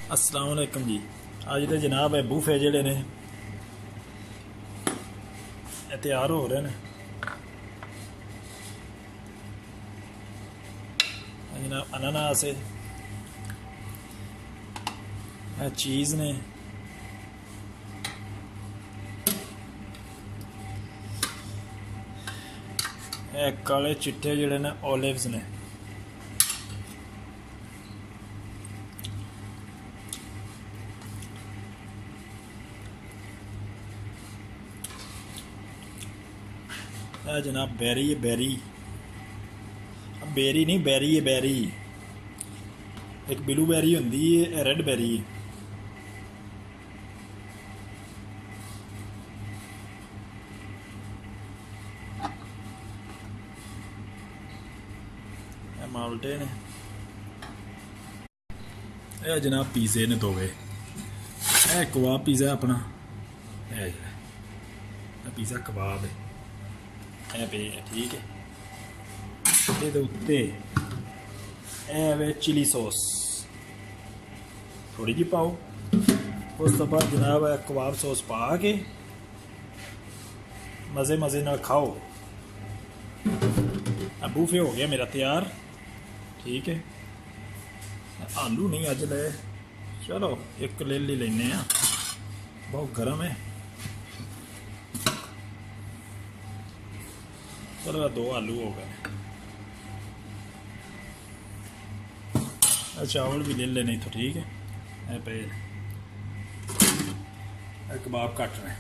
अस्सलाम वालेकुम जी। अज तो जनाब है बूफे जोड़े ने तैयार हो रहे हैं। जनाब अनानास है, चीज़ ने, काले चिट्टे जोड़े ने ओलिव्स ने। जनाब बैरी है, बैरी बेरी नहीं, बैरी है, बैरी। एक ब्लू बैरी होंदी है, रेड बैरी है। माल्टे ने। यह जनाब पीज़े ने दो गए। यह कबाब पिज़्ज़ा अपना है, पिज़्ज़ा कबाब है, पे है, ठीक है। ये उत्ते वे चिली सॉस थोड़ी जी पाओ। उस तो बाद जनाब कबाब सॉस पा के मज़े मज़े नाल खाओ। बूफे हो गया मेरा तैयार, ठीक है। आलू नहीं अज ले, चलो एक ले लेने, बहुत गर्म है। चलो 2 आलू हो गए। चावल भी ले लेने तो ठीक है। पे कबाब कट रहे हैं।